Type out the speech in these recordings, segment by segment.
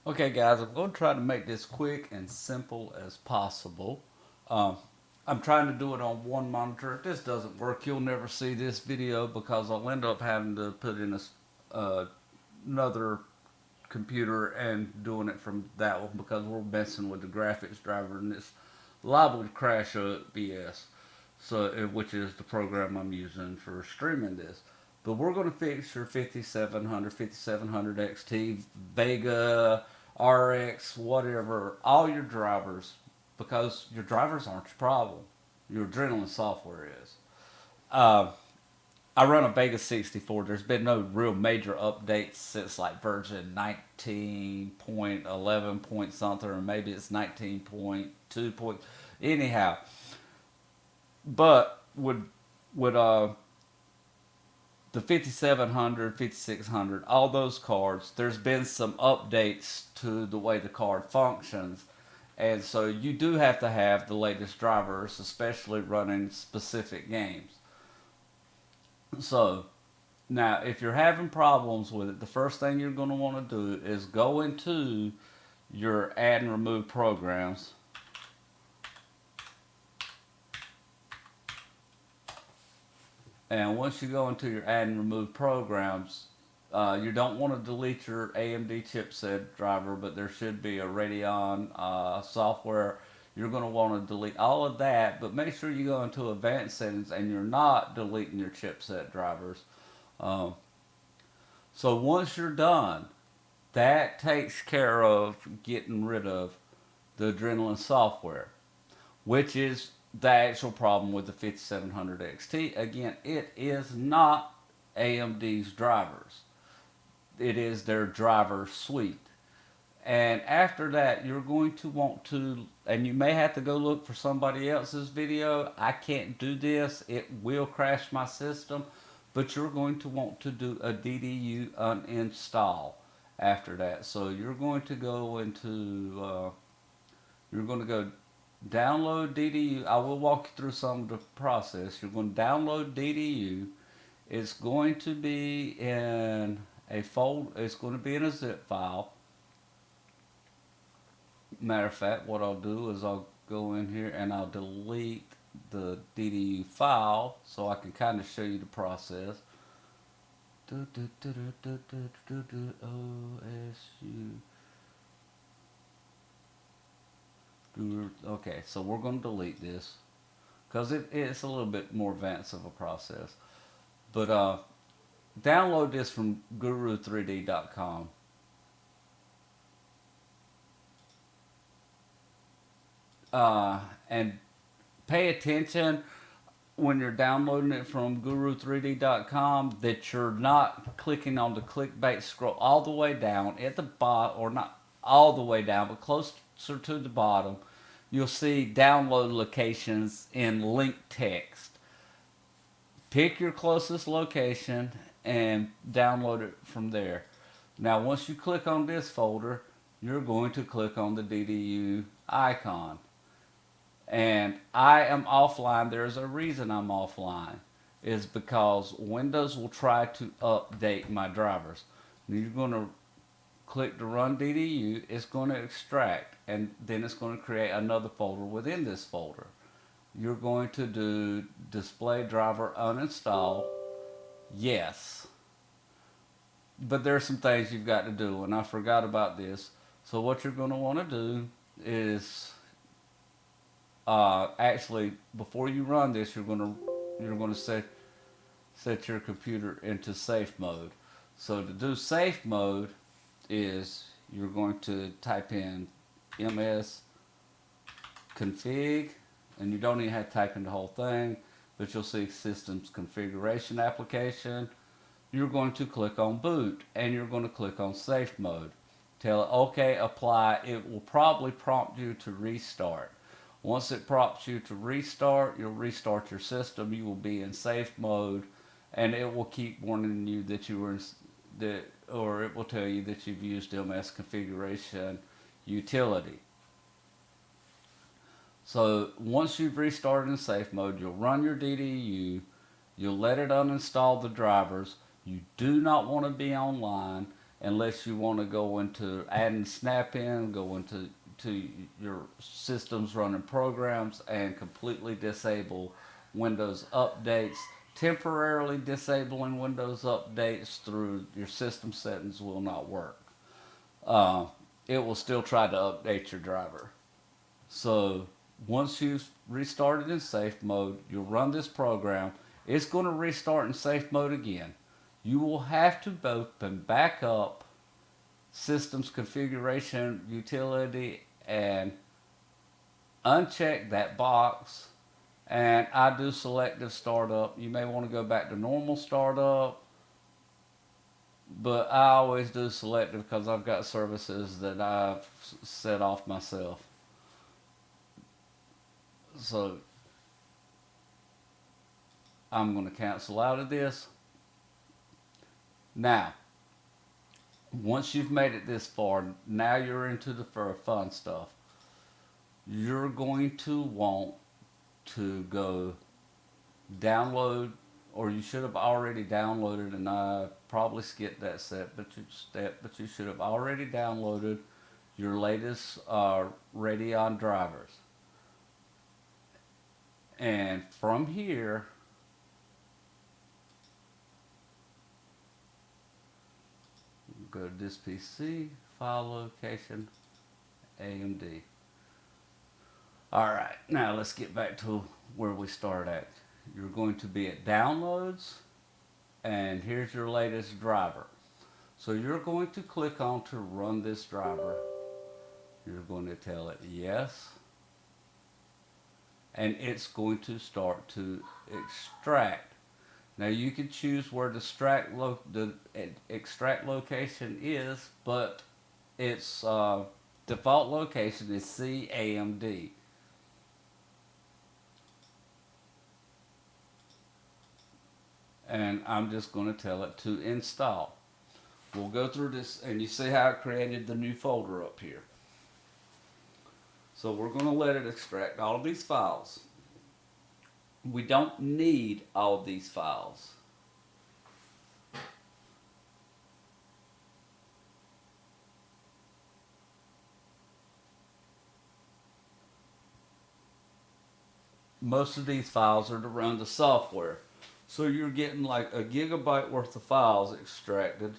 Okay, guys, I'm going to try to make this quick and simple as possible. Um, I'm trying to do it on one monitor. If this doesn't work, you'll never see this video because I'll end up having to put in another computer and doing it from that one because we're messing with the graphics driver and it's liable to crash BS. So, which is the program I'm using for streaming this. But we're going to fix your 5700, 5700 XT, Vega, RX, whatever, all your drivers, because your drivers aren't your problem. Your Adrenalin software is. Uh, I run a Vega 64. There's been no real major updates since like version 19 point 11 point something, or maybe it's 19.2 point. Anyhow, but with the 5700, 5600, all those cards, there's been some updates to the way the card functions. And so you do have to have the latest drivers, especially running specific games. So now, if you're having problems with it, the first thing you're going to want to do is go into your add and remove programs. And once you go into your add and remove programs, you don't want to delete your AMD chipset driver, but there should be a Radeon software. You're going to want to delete all of that, but make sure you go into advanced settings and you're not deleting your chipset drivers. Um, so once you're done, that takes care of getting rid of the Adrenalin software, which is the actual problem with the 5700 XT. Again, it is not AMD's drivers, it is their driver suite. And after that, you're going to want to, and you may have to go look for somebody else's video. I can't do this, it will crash my system. But you're going to want to do a DDU uninstall after that. So you're going to go into, you're going to go download DDU. I will walk you through some of the process. You're going to download DDU. It's going to be in a fold. It's going to be in a zip file. Matter of fact, what I'll do is I'll go in here and I'll delete the DDU file so I can kind of show you the process. OSU. Okay, so we're going to delete this because it's a little bit more advanced of a process. But download this from guru3d.com. And pay attention when you're downloading it from guru3d.com that you're not clicking on the clickbait scroll all the way down at the bottom, or not all the way down, but closer to the bottom. You'll see download locations in link text. Pick your closest location and download it from there. Now, once you click on this folder, you're going to click on the DDU icon. And I am offline. There's a reason I'm offline. Is because Windows will try to update my drivers. You're going to click to run DDU. It's going to extract, and then it's going to create another folder within this folder. You're going to do display driver uninstall. Yes. But there's some things you've got to do, and I forgot about this. So what you're going to want to do is actually, before you run this, you're going to set your computer into safe mode. So to do safe mode is you're going to type in ms config, and you don't even have to type in the whole thing, but you'll see systems configuration application. You're going to click on boot, and you're going to click on safe mode. Tell it okay, apply. It will probably prompt you to restart. Once it prompts you to restart, you'll restart your system. You will be in safe mode, and it will keep warning you that you were in, that, or it will tell you that you've used MS configuration utility. So once you've restarted in safe mode, you'll run your DDU. You'll let it uninstall the drivers. You do not want to be online, unless you want to go into adding snap-in, go into your systems running programs and completely disable Windows updates. Temporarily disabling Windows updates through your system settings will not work. Uh, it will still try to update your driver. So once you've restarted in safe mode, you'll run this program. It's going to restart in safe mode again. You will have to open back up systems configuration utility and uncheck that box. And I do selective startup. You may want to go back to normal startup, but I always do selective because I've got services that I've set off myself. So I'm going to cancel out of this. Now, once you've made it this far, now you're into the fun stuff. You're going to want to go download, or you should have already downloaded, and I probably skipped that but you should have already downloaded your latest Radeon drivers. And from here, go to this PC, file location, AMD. Alright, now let's get back to where we start at. You're going to be at downloads, and here's your latest driver. So you're going to click on to run this driver. You're going to tell it yes, and it's going to start to extract. Now you can choose where the extract location is, but its default location is CAMD. And I'm just going to tell it to install. We'll go through this, and you see how it created the new folder up here. So we're going to let it extract all of these files. We don't need all of these files. Most of these files are to run the software. So you're getting like a gigabyte worth of files extracted.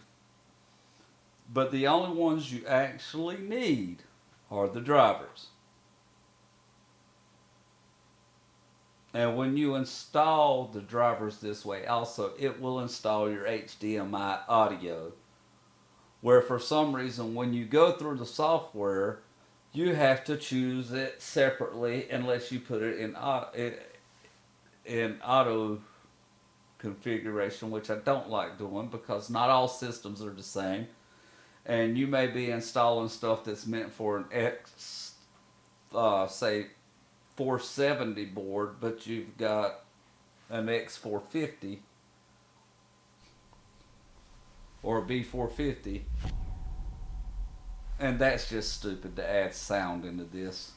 But the only ones you actually need are the drivers. And when you install the drivers this way, also, it will install your HDMI audio. Where for some reason, when you go through the software, you have to choose it separately unless you put it in auto configuration, which I don't like doing because not all systems are the same. And you may be installing stuff that's meant for an say 470 board, but you've got an X450 or a B450, and that's just stupid to add sound into this.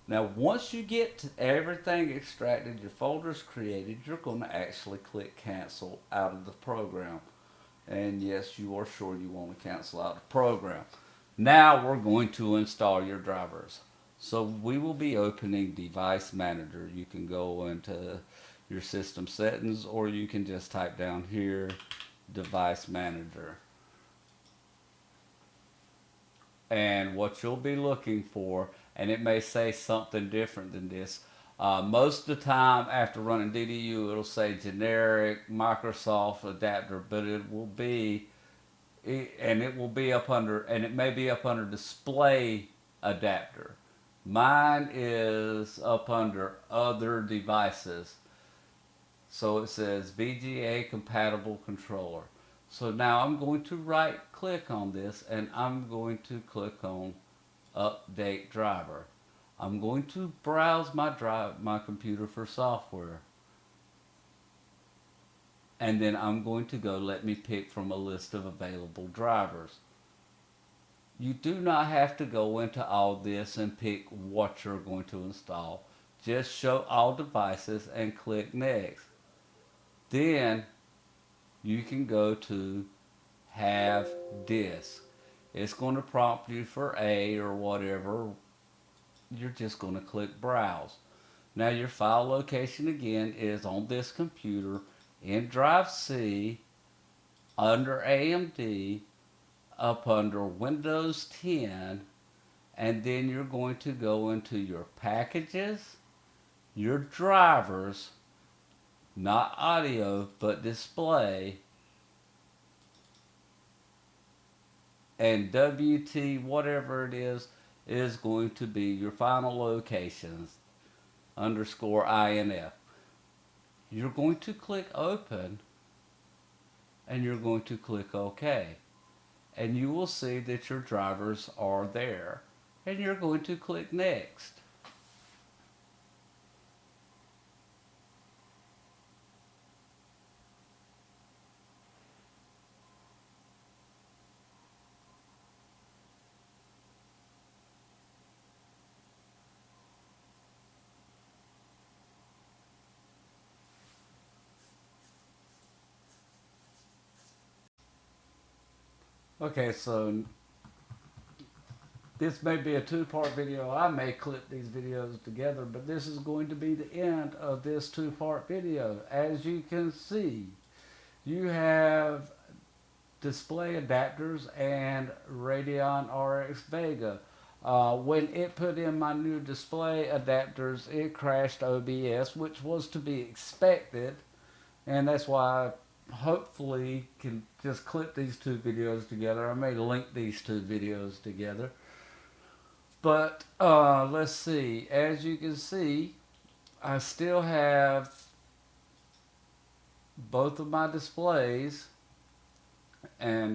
Now once you get to everything extracted, your folder's created, you're going to actually click cancel out of the program. And yes, you are sure you want to cancel out the program. Now we're going to install your drivers. So we will be opening Device Manager. You can go into your system settings, or you can just type down here Device Manager. And what you'll be looking for, and it may say something different than this. Most of the time after running DDU, it'll say generic Microsoft adapter, but it will be, and it will be up under, and it may be up under display adapter. Mine is up under other devices. So it says VGA compatible controller. So now I'm going to right click on this, and I'm going to click on update driver. I'm going to browse my computer for software. And then I'm going to go let me pick from a list of available drivers. You do not have to go into all this and pick what you're going to install. Just show all devices and click next. Then you can go to have disk. It's going to prompt you for A or whatever. You're just going to click browse. Now your file location again is on this computer in drive C under AMD up under Windows 10, and then you're going to go into your packages, your drivers, not audio but display, and WT whatever it is going to be your final locations underscore INF. You're going to click open and you're going to click OK. And you will see that your drivers are there. And you're going to click next. Okay, so this may be a two-part video. I may clip these videos together, but this is going to be the end of this two-part video. As you can see, you have display adapters and Radeon RX Vega. When it put in my new display adapters, it crashed OBS, which was to be expected, and that's why I hopefully can just clip these two videos together. I may link these two videos together. But let's see. As you can see, I still have both of my displays, and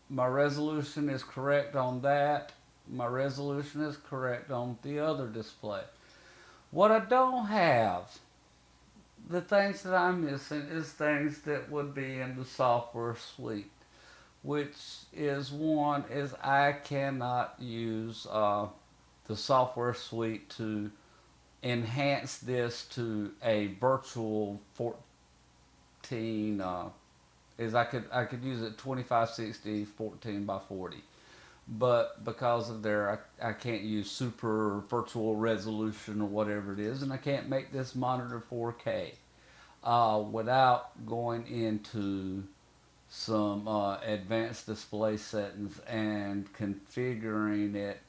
my resolution is correct on that. My resolution is correct on the other display. What I don't have, the things that I'm missing, is things that would be in the software suite, which is one is I cannot use the software suite to enhance this to a virtual 14 is I could use it 2560 14 by 40, but because of I can't use super virtual resolution or whatever it is, and I can't make this monitor 4K without going into some advanced display settings and configuring it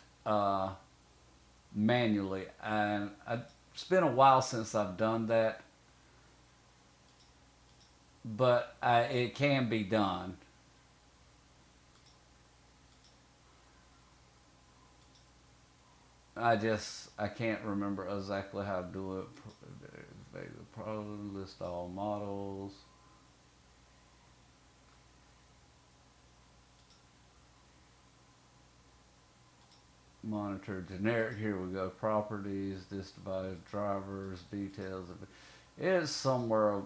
manually. And it's been a while since I've done that, but it can be done. I can't remember exactly how to do it. Probably list all models. Monitor generic, here we go, properties, this device, drivers, details. It's somewhere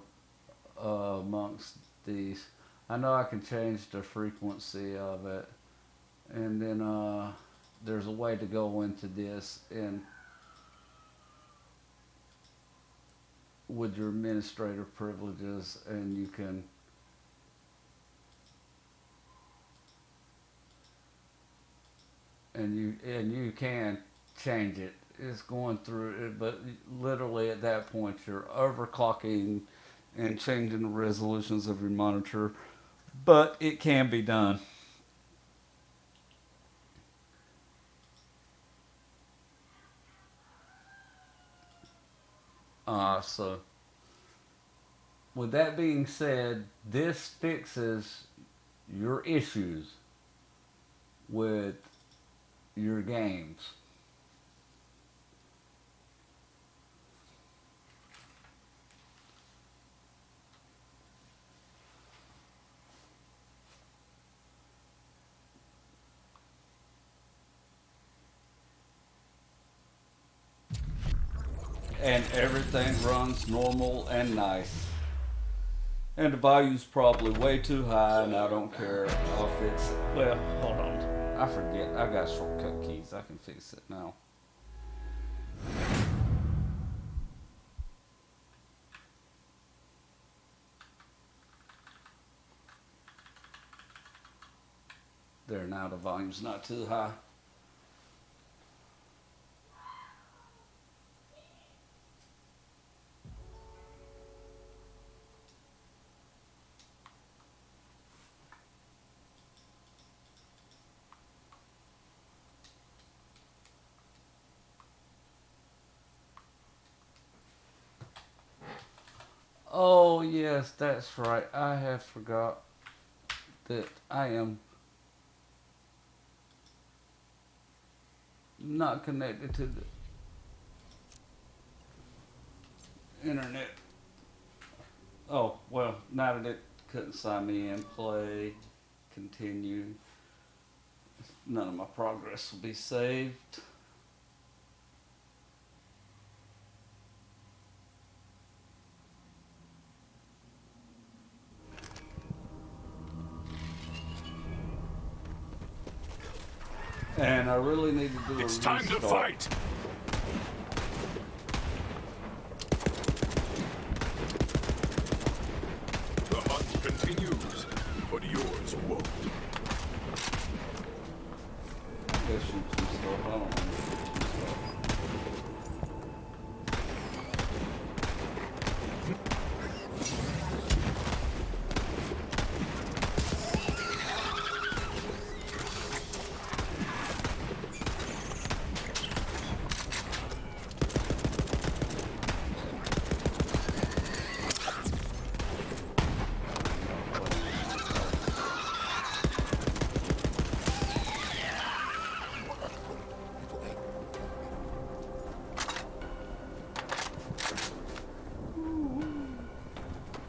amongst these. I know I can change the frequency of it, and then there's a way to go into this and with your administrator privileges, and you can you can change it. It's going through it, but literally at that point you're overclocking and changing the resolutions of your monitor, but it can be done. So with that being said, this fixes your issues with your games. And everything runs normal and nice. And the value's probably way too high, and I don't care. I'll fix it. Well, hold on. I forget. I got shortcut keys. I can fix it now. There now, the volume's not too high. Oh, yes, that's right. I have forgot that I am not connected to the internet. Oh, well, now that it couldn't sign me in, play, continue. None of my progress will be saved. And I really need to do a restart. It's time to fight! The hunt continues, but yours won't. Go shoot some stuff. I don't want to shoot some stuff.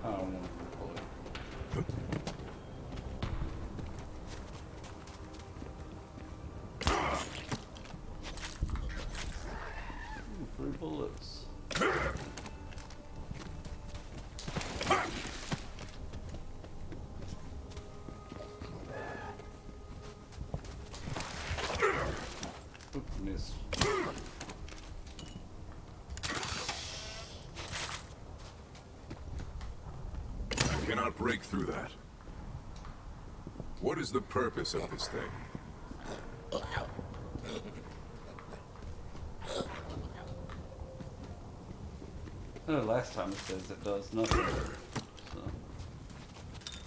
I don't want to play. Ooh, free bullets. Oop, missed. I cannot break through that. What is the purpose of this thing? Last time it says it does nothing. So,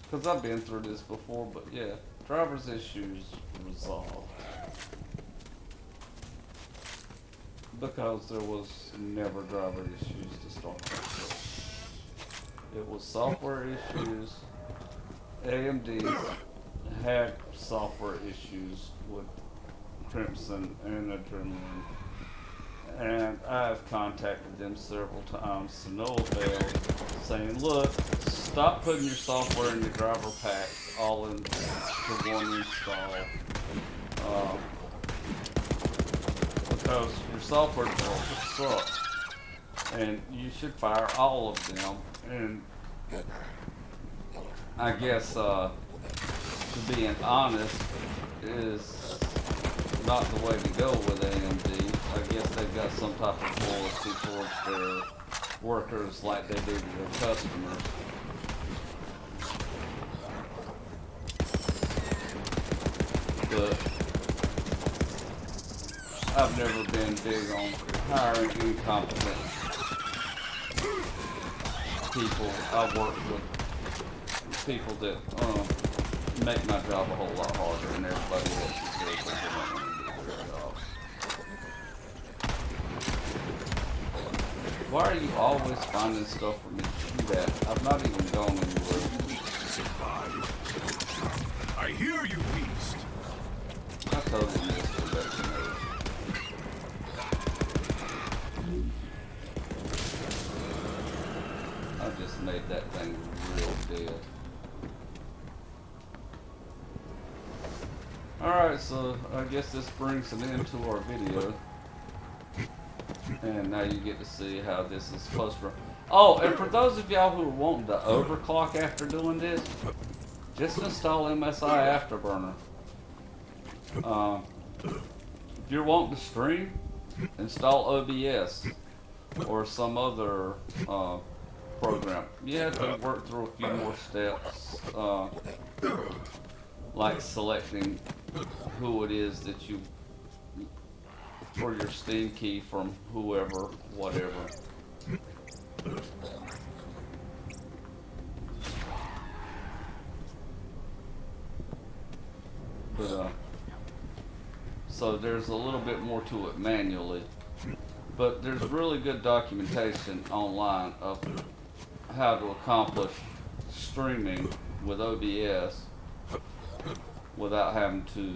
because I've been through this before, but yeah, driver's issues resolved. Because there was never driver issues to start with. It was software issues. AMD had software issues with Crimson and Adrenalin. And I've contacted them several times to no avail, saying, look, stop putting your software in your driver packs all into one install. Because your software developers suck. And you should fire all of them. And I guess, to being honest, is not the way to go with AMD. I guess they've got some type of loyalty towards their workers like they do to their customers. But I've never been big on hiring incompetent people. I've worked with people that make my job a whole lot harder than everybody else is doing because they don't want to do their job. Why are you always finding stuff for me to shoot at? I've not even gone anywhere. Survive. I hear you, beast. I totally missed the veterinary. I just made that thing real dead. Alright, so I guess this brings an end to our video. And now you get to see how this is supposed to run. Oh, and for those of y'all who are wanting to overclock after doing this, just install MSI Afterburner. If you're wanting to stream, install OBS or some other program. You have to work through a few more steps, like selecting who it is that you, for your Steam key from whoever, whatever. But so there's a little bit more to it manually, but there's really good documentation online of how to accomplish streaming with OBS without having to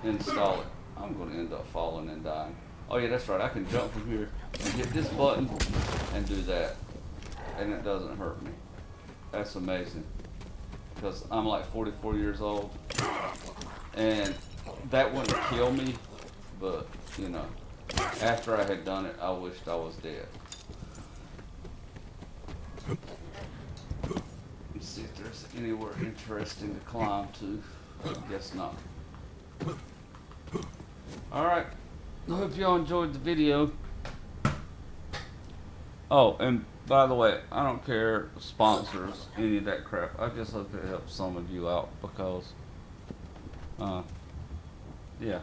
install it. I'm going to end up falling and dying. Oh yeah, that's right. I can jump from here and hit this button and do that, and it doesn't hurt me. That's amazing. Because I'm like 44 years old, and that wouldn't kill me, but you know, after I had done it, I wished I was dead. Let's see if there's anywhere interesting to climb to. Guess not. Alright, I hope y'all enjoyed the video. Oh, and by the way, I don't care sponsors, any of that crap. I just hope it helps some of you out because, yeah.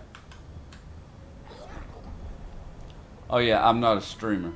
Oh yeah, I'm not a streamer.